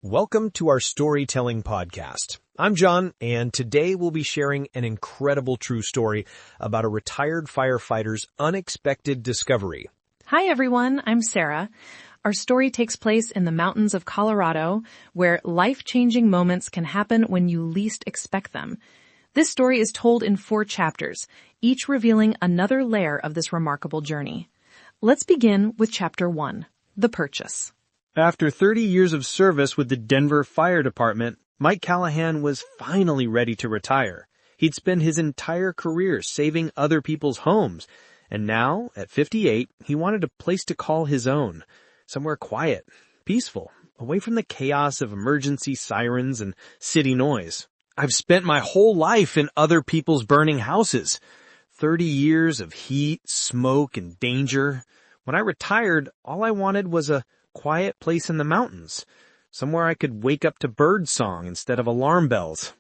Welcome to our storytelling podcast. I'm John, and today we'll be sharing an incredible true story about a retired firefighter's unexpected discovery. Hi everyone, I'm Sarah. Our story takes place in the mountains of Colorado, where life-changing moments can happen when you least expect them. This story is told in 4 chapters, each revealing another layer of this remarkable journey. Let's begin with Chapter 1, The Purchase. After 30 years of service with the Denver Fire Department, Mike Callahan was finally ready to retire. He'd spent his entire career saving other people's homes, and now, at 58, he wanted a place to call his own. Somewhere quiet, peaceful, away from the chaos of emergency sirens and city noise. I've spent my whole life in other people's burning houses. 30 years of heat, smoke, and danger. When I retired, all I wanted was a quiet place in the mountains, somewhere I could wake up to bird song instead of alarm bells.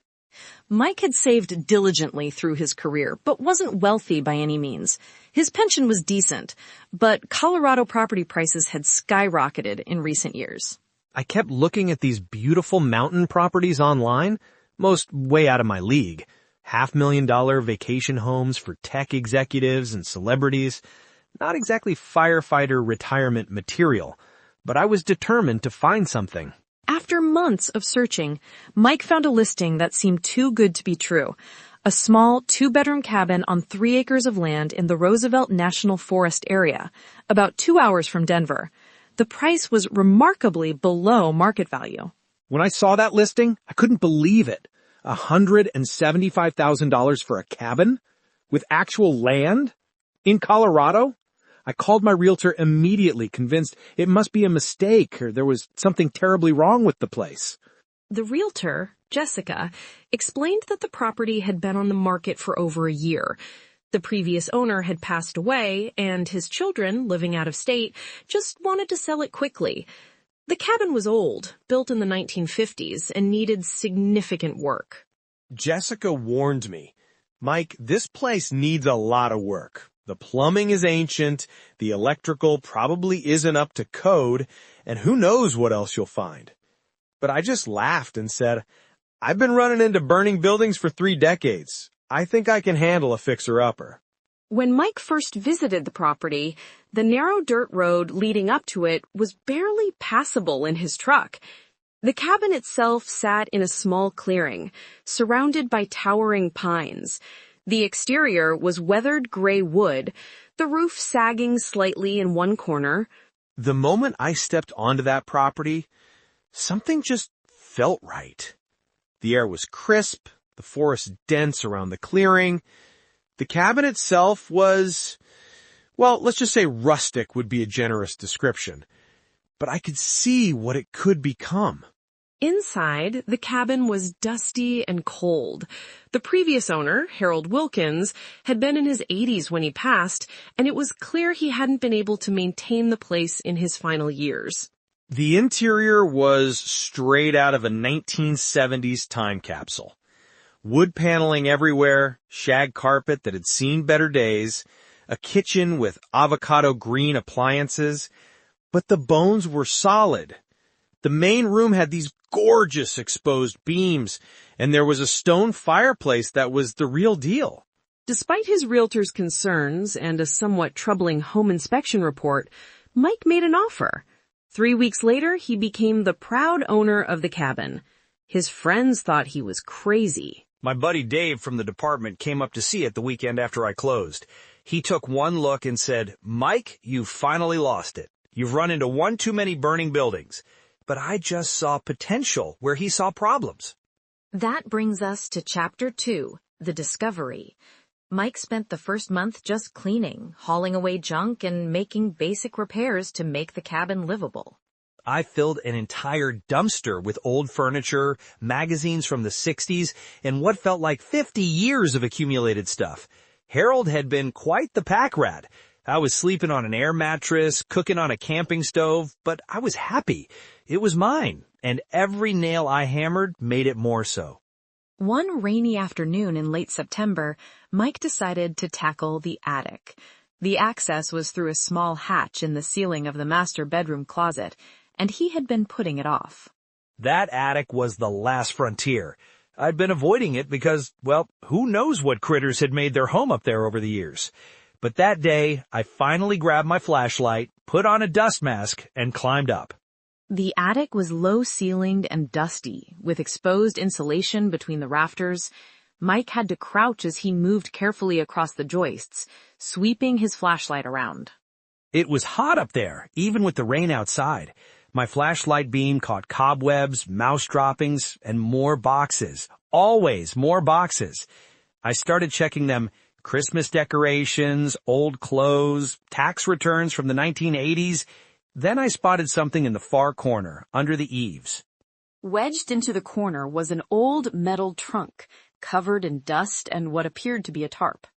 Mike had saved diligently through his career, but wasn't wealthy by any means. His pension was decent, but Colorado property prices had skyrocketed in recent years. I kept looking at these beautiful mountain properties online, most way out of my league. $500,000 vacation homes for tech executives and celebrities. Not exactly firefighter retirement material. But I was determined to find something. After months of searching, Mike found a listing that seemed too good to be true. A small 2-bedroom cabin on 3 acres of land in the Roosevelt National Forest area, about 2 hours from Denver. The price was remarkably below market value. When I saw that listing, I couldn't believe it. $175,000 for a cabin? With actual land? In Colorado? I called my realtor immediately, convinced it must be a mistake or there was something terribly wrong with the place. The realtor, Jessica, explained that the property had been on the market for over a year. The previous owner had passed away, and his children, living out of state, just wanted to sell it quickly. The cabin was old, built in the 1950s, and needed significant work. Jessica warned me, Mike, this place needs a lot of work. The plumbing is ancient, the electrical probably isn't up to code, and who knows what else you'll find. But I just laughed and said, I've been running into burning buildings for 3 decades. I think I can handle a fixer-upper. When Mike first visited the property, the narrow dirt road leading up to it was barely passable in his truck. The cabin itself sat in a small clearing, surrounded by towering pines. The exterior was weathered gray wood, the roof sagging slightly in one corner. The moment I stepped onto that property, something just felt right. The air was crisp, the forest dense around the clearing. The cabin itself was, well, let's just say rustic would be a generous description. But I could see what it could become. Inside, the cabin was dusty and cold. The previous owner, Harold Wilkins, had been in his 80s when he passed, and it was clear he hadn't been able to maintain the place in his final years. The interior was straight out of a 1970s time capsule. Wood paneling everywhere, shag carpet that had seen better days, a kitchen with avocado green appliances, but the bones were solid. The main room had these gorgeous exposed beams, and there was a stone fireplace that was the real deal. Despite his realtor's concerns and a somewhat troubling home inspection report, Mike made an offer. 3 weeks later, he became the proud owner of the cabin. His friends thought he was crazy. My buddy Dave from the department came up to see it the weekend after I closed. He took one look and said, Mike, you've finally lost it. You've run into one too many burning buildings. But I just saw potential where he saw problems. That brings us to Chapter 2, The Discovery. Mike spent the first month just cleaning, hauling away junk, and making basic repairs to make the cabin livable. I filled an entire dumpster with old furniture, magazines from the 60s, and what felt like 50 years of accumulated stuff. Harold had been quite the pack rat. I was sleeping on an air mattress, cooking on a camping stove, but I was happy. It was mine, and every nail I hammered made it more so. One rainy afternoon in late September, Mike decided to tackle the attic. The access was through a small hatch in the ceiling of the master bedroom closet, and he had been putting it off. That attic was the last frontier. I'd been avoiding it because, well, who knows what critters had made their home up there over the years. But that day, I finally grabbed my flashlight, put on a dust mask, and climbed up. The attic was low-ceilinged and dusty, with exposed insulation between the rafters. Mike had to crouch as he moved carefully across the joists, sweeping his flashlight around. It was hot up there, even with the rain outside. My flashlight beam caught cobwebs, mouse droppings, and more boxes. Always more boxes. I started checking them: Christmas decorations, old clothes, tax returns from the 1980s. Then I spotted something in the far corner, under the eaves. Wedged into the corner was an old metal trunk, covered in dust and what appeared to be a tarp.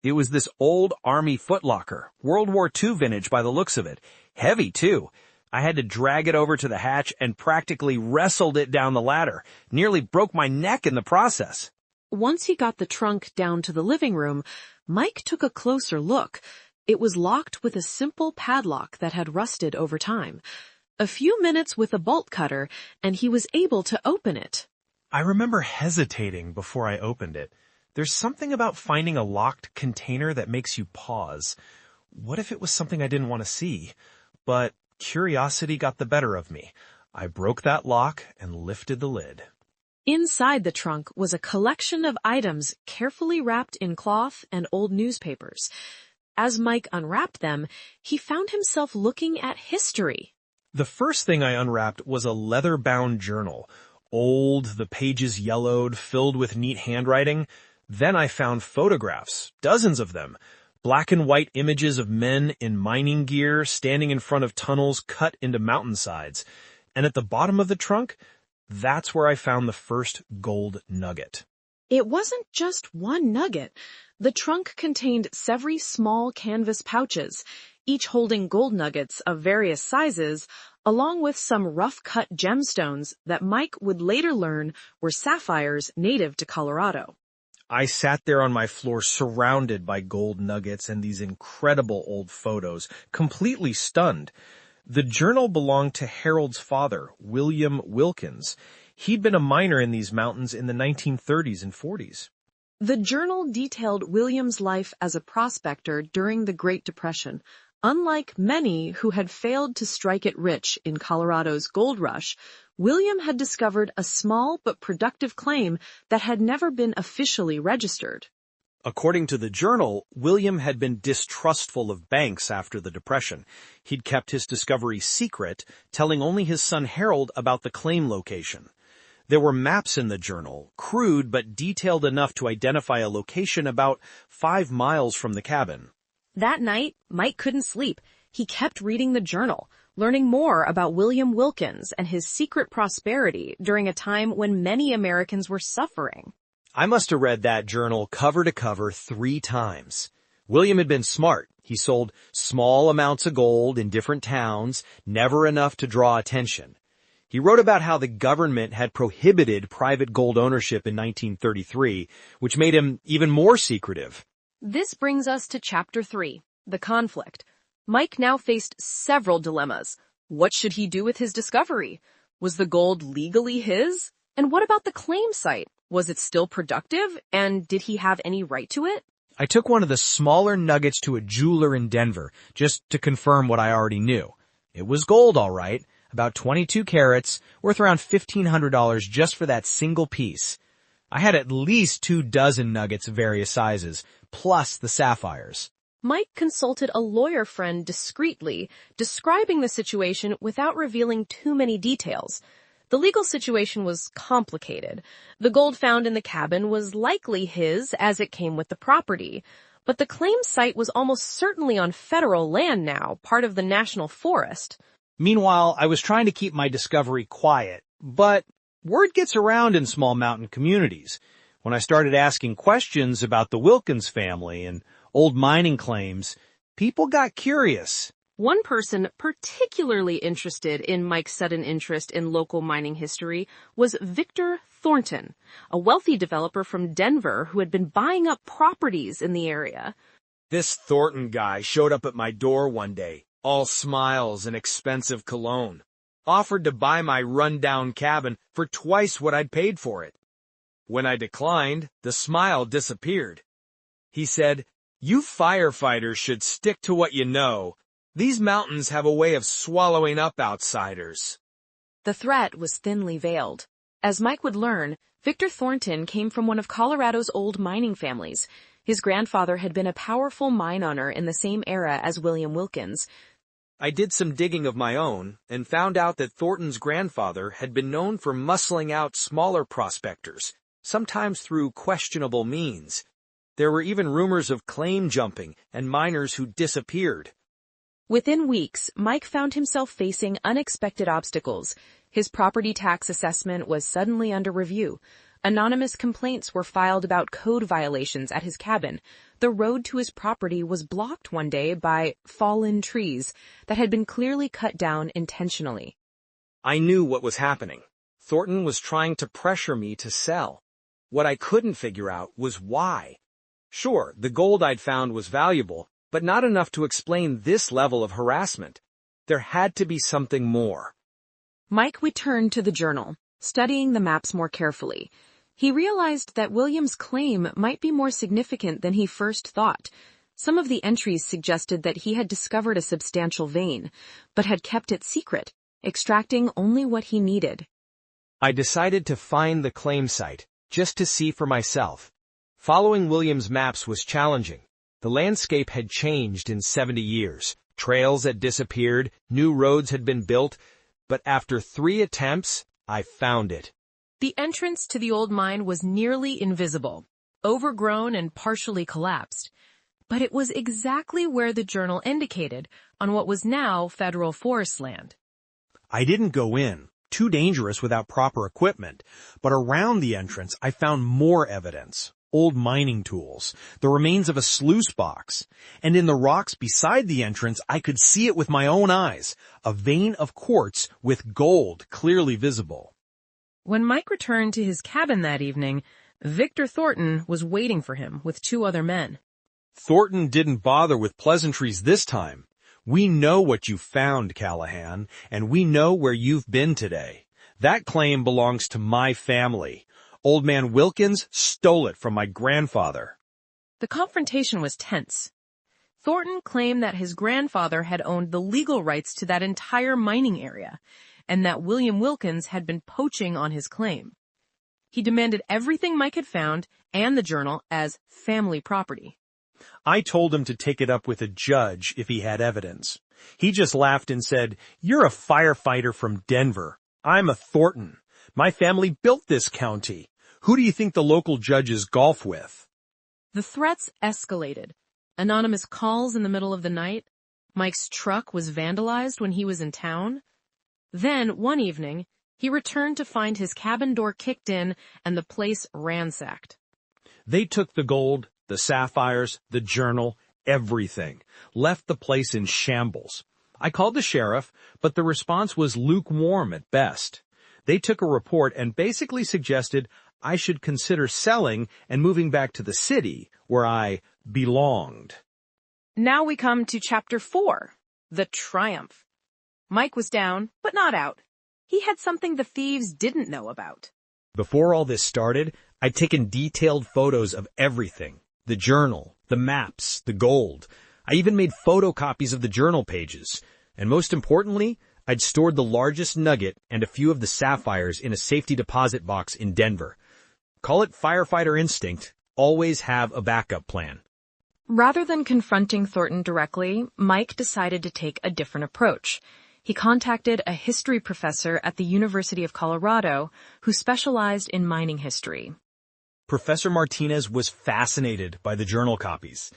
It was this old army footlocker, World War II vintage by the looks of it. Heavy, too. I had to drag it over to the hatch and practically wrestled it down the ladder. Nearly broke my neck in the process. Once he got the trunk down to the living room, Mike took a closer look. It was locked with a simple padlock that had rusted over time. A few minutes with a bolt cutter, and he was able to open it. I remember hesitating before I opened it. There's something about finding a locked container that makes you pause. What if it was something I didn't want to see? But curiosity got the better of me. I broke that lock and lifted the lid. Inside the trunk was a collection of items carefully wrapped in cloth and old newspapers. As Mike unwrapped them, he found himself looking at history. The first thing I unwrapped was a leather-bound journal. Old, the pages yellowed, filled with neat handwriting. Then I found photographs, dozens of them. Black and white images of men in mining gear standing in front of tunnels cut into mountainsides. And at the bottom of the trunk, that's where I found the first gold nugget. It wasn't just one nugget. The trunk contained several small canvas pouches, each holding gold nuggets of various sizes, along with some rough-cut gemstones that Mike would later learn were sapphires native to Colorado. I sat there on my floor surrounded by gold nuggets and these incredible old photos, completely stunned. The journal belonged to Harold's father, William Wilkins. He'd been a miner in these mountains in the 1930s and 40s. The journal detailed William's life as a prospector during the Great Depression. Unlike many who had failed to strike it rich in Colorado's gold rush, William had discovered a small but productive claim that had never been officially registered. According to the journal, William had been distrustful of banks after the Depression. He'd kept his discovery secret, telling only his son Harold about the claim location. There were maps in the journal, crude but detailed enough to identify a location about 5 miles from the cabin. That night, Mike couldn't sleep. He kept reading the journal, learning more about William Wilkins and his secret prosperity during a time when many Americans were suffering. I must have read that journal cover to cover 3 times. William had been smart. He sold small amounts of gold in different towns, never enough to draw attention. He wrote about how the government had prohibited private gold ownership in 1933, which made him even more secretive. This brings us to Chapter 3, the conflict. Mike now faced several dilemmas. What should he do with his discovery? Was the gold legally his? And what about the claim site? Was it still productive? And did he have any right to it? I took one of the smaller nuggets to a jeweler in Denver, just to confirm what I already knew. It was gold, all right, about 22 carats, worth around $1,500 just for that single piece. I had at least 2 dozen nuggets of various sizes, plus the sapphires. Mike consulted a lawyer friend discreetly, describing the situation without revealing too many details. The legal situation was complicated. The gold found in the cabin was likely his as it came with the property, but the claim site was almost certainly on federal land now, part of the national forest. Meanwhile, I was trying to keep my discovery quiet, but word gets around in small mountain communities. When I started asking questions about the Wilkins family and old mining claims, people got curious. One person particularly interested in Mike's sudden interest in local mining history was Victor Thornton, a wealthy developer from Denver who had been buying up properties in the area. This Thornton guy showed up at my door one day, all smiles and expensive cologne. offered to buy my run-down cabin for twice what I'd paid for it. When I declined, the smile disappeared. He said, "You firefighters should stick to what you know. These mountains have a way of swallowing up outsiders." The threat was thinly veiled. As Mike would learn, Victor Thornton came from one of Colorado's old mining families. His grandfather had been a powerful mine owner in the same era as William Wilkins. I did some digging of my own and found out that Thornton's grandfather had been known for muscling out smaller prospectors, sometimes through questionable means. There were even rumors of claim jumping and miners who disappeared. Within weeks, Mike found himself facing unexpected obstacles. His property tax assessment was suddenly under review. Anonymous complaints were filed about code violations at his cabin. The road to his property was blocked one day by fallen trees that had been clearly cut down intentionally. I knew what was happening. Thornton was trying to pressure me to sell. What I couldn't figure out was why. Sure, the gold I'd found was valuable, but not enough to explain this level of harassment. There had to be something more. Mike returned to the journal, studying the maps more carefully. He realized that William's claim might be more significant than he first thought. Some of the entries suggested that he had discovered a substantial vein, but had kept it secret, extracting only what he needed. I decided to find the claim site, just to see for myself. Following William's maps was challenging. The landscape had changed in 70 years. Trails had disappeared, new roads had been built, but after 3 attempts, I found it. The entrance to the old mine was nearly invisible, overgrown and partially collapsed. But it was exactly where the journal indicated, on what was now federal forest land. I didn't go in, too dangerous without proper equipment, but around the entrance I found more evidence. Old mining tools, the remains of a sluice box, and in the rocks beside the entrance I could see it with my own eyes, a vein of quartz with gold clearly visible. When Mike returned to his cabin that evening, Victor Thornton was waiting for him with 2 other men. Thornton didn't bother with pleasantries this time. "We know what you found, Callahan, and we know where you've been today. That claim belongs to my family. Old man Wilkins stole it from my grandfather." The confrontation was tense. Thornton claimed that his grandfather had owned the legal rights to that entire mining area, and that William Wilkins had been poaching on his claim. He demanded everything Mike had found and the journal as family property. I told him to take it up with a judge if he had evidence. He just laughed and said, "You're a firefighter from Denver. I'm a Thornton. My family built this county. Who do you think the local judges golf with?" The threats escalated. Anonymous calls in the middle of the night. Mike's truck was vandalized when he was in town. Then, one evening, he returned to find his cabin door kicked in and the place ransacked. They took the gold, the sapphires, the journal, everything, left the place in shambles. I called the sheriff, but the response was lukewarm at best. They took a report and basically suggested I should consider selling and moving back to the city where I belonged. Now we come to Chapter 4, The Triumph. Mike was down, but not out. He had something the thieves didn't know about. Before all this started, I'd taken detailed photos of everything. The journal, the maps, the gold. I even made photocopies of the journal pages. And most importantly, I'd stored the largest nugget and a few of the sapphires in a safety deposit box in Denver. Call it firefighter instinct. Always have a backup plan. Rather than confronting Thornton directly, Mike decided to take a different approach. He contacted a history professor at the University of Colorado who specialized in mining history. Professor Martinez was fascinated by the journal copies.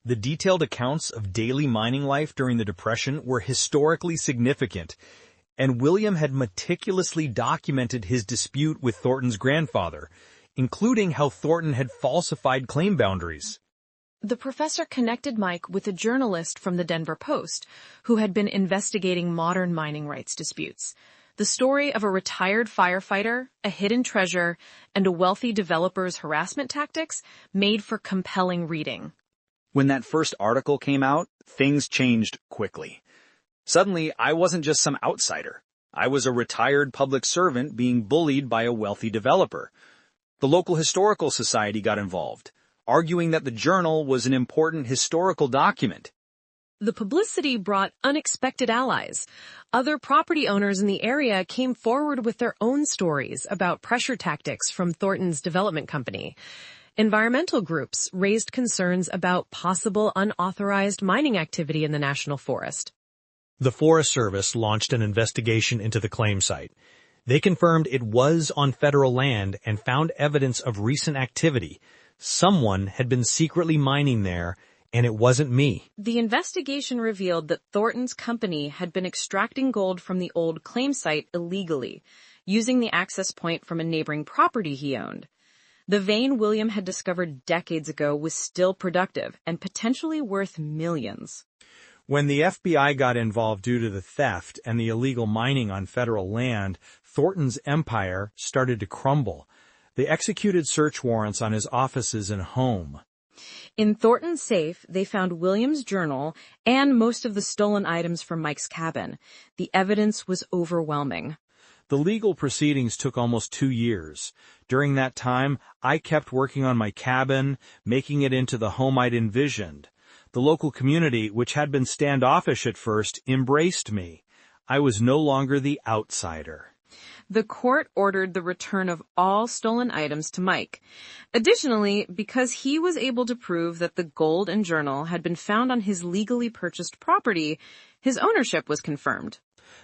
The detailed accounts of daily mining life during the Depression were historically significant, and William had meticulously documented his dispute with Thornton's grandfather, including how Thornton had falsified claim boundaries. The professor connected Mike with a journalist from the Denver Post who had been investigating modern mining rights disputes. The story of a retired firefighter, a hidden treasure, and a wealthy developer's harassment tactics made for compelling reading. When that first article came out, things changed quickly. Suddenly, I wasn't just some outsider. I was a retired public servant being bullied by a wealthy developer. The local historical society got involved, arguing that the journal was an important historical document. The publicity brought unexpected allies. Other property owners in the area came forward with their own stories about pressure tactics from Thornton's development company. Environmental groups raised concerns about possible unauthorized mining activity in the national forest. The Forest Service launched an investigation into the claim site. They confirmed it was on federal land and found evidence of recent activity. Someone had been secretly mining there, and it wasn't me. The investigation revealed that Thornton's company had been extracting gold from the old claim site illegally, using the access point from a neighboring property he owned. The vein William had discovered decades ago was still productive and potentially worth millions. When the FBI got involved due to the theft and the illegal mining on federal land, Thornton's empire started to crumble. They executed search warrants on his offices and home. In Thornton's safe, they found William's journal and most of the stolen items from Mike's cabin. The evidence was overwhelming. The legal proceedings took almost 2 years. During that time, I kept working on my cabin, making it into the home I'd envisioned. The local community, which had been standoffish at first, embraced me. I was no longer the outsider. The court ordered the return of all stolen items to Mike. Additionally, because he was able to prove that the gold and journal had been found on his legally purchased property, his ownership was confirmed.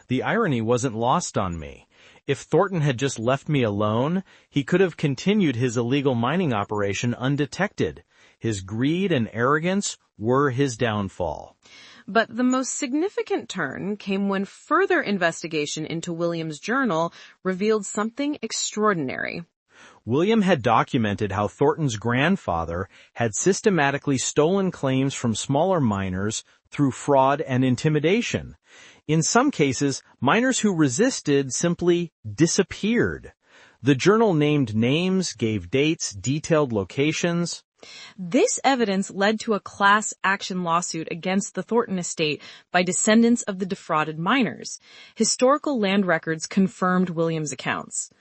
The irony wasn't lost on me. If Thornton had just left me alone, he could have continued his illegal mining operation undetected. His greed and arrogance were his downfall. But the most significant turn came when further investigation into William's journal revealed something extraordinary. William had documented how Thornton's grandfather had systematically stolen claims from smaller miners through fraud and intimidation. In some cases, miners who resisted simply disappeared. The journal named names, gave dates, detailed locations. This evidence led to a class action lawsuit against the Thornton estate by descendants of the defrauded miners. Historical land records confirmed William's accounts.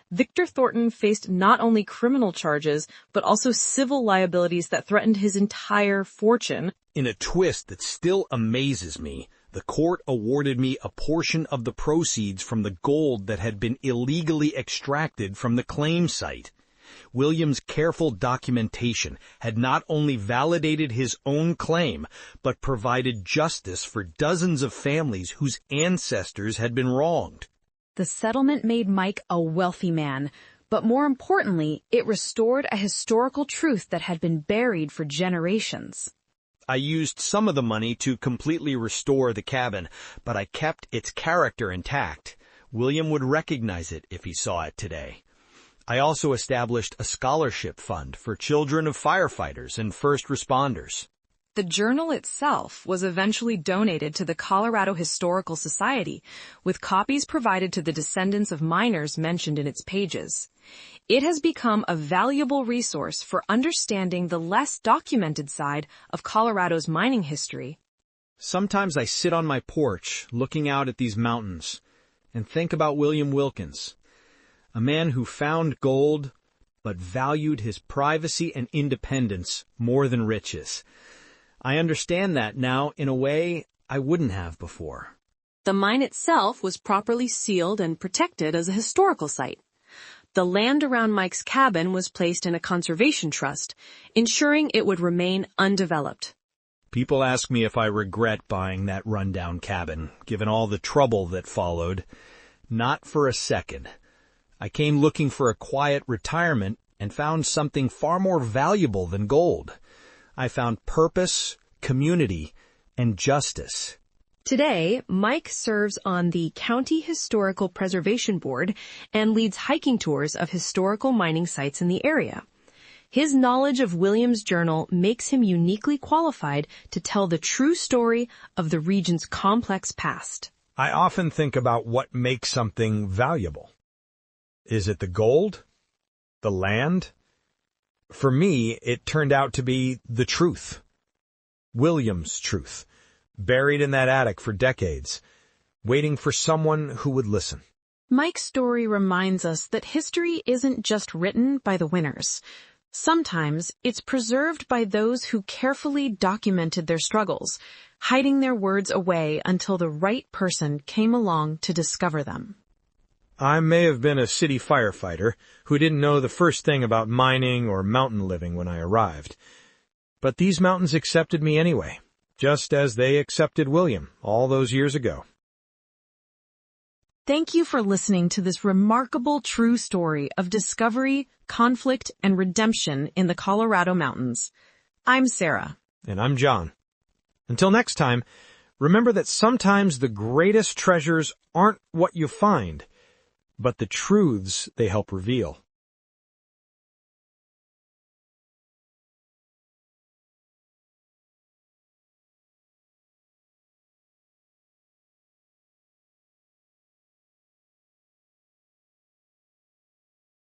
Victor Thornton faced not only criminal charges, but also civil liabilities that threatened his entire fortune. In a twist that still amazes me, the court awarded me a portion of the proceeds from the gold that had been illegally extracted from the claim site. William's careful documentation had not only validated his own claim, but provided justice for dozens of families whose ancestors had been wronged. The settlement made Mike a wealthy man, but more importantly, it restored a historical truth that had been buried for generations. I used some of the money to completely restore the cabin, but I kept its character intact. William would recognize it if he saw it today. I also established a scholarship fund for children of firefighters and first responders. The journal itself was eventually donated to the Colorado Historical Society, with copies provided to the descendants of miners mentioned in its pages. It has become a valuable resource for understanding the less documented side of Colorado's mining history. Sometimes I sit on my porch looking out at these mountains and think about William Wilkins, a man who found gold but valued his privacy and independence more than riches. I understand that now in a way I wouldn't have before. The mine itself was properly sealed and protected as a historical site. The land around Mike's cabin was placed in a conservation trust, ensuring it would remain undeveloped. People ask me if I regret buying that rundown cabin, given all the trouble that followed. Not for a second. I came looking for a quiet retirement and found something far more valuable than gold. I found purpose, community, and justice. Today, Mike serves on the County Historical Preservation Board and leads hiking tours of historical mining sites in the area. His knowledge of William's journal makes him uniquely qualified to tell the true story of the region's complex past. I often think about what makes something valuable. Is it the gold? The land? For me, it turned out to be the truth. William's truth, buried in that attic for decades. waiting for someone who would listen. Mike's story reminds us that history isn't just written by the winners. Sometimes it's preserved by those who carefully documented their struggles, hiding their words away until the right person came along to discover them. I may have been a city firefighter who didn't know the first thing about mining or mountain living when I arrived. But these mountains accepted me anyway, just as they accepted William all those years ago. Thank you for listening to this remarkable true story of discovery, conflict, and redemption in the Colorado mountains. I'm Sarah. And I'm John. Until next time, remember that sometimes the greatest treasures aren't what you find, but the truths they help reveal.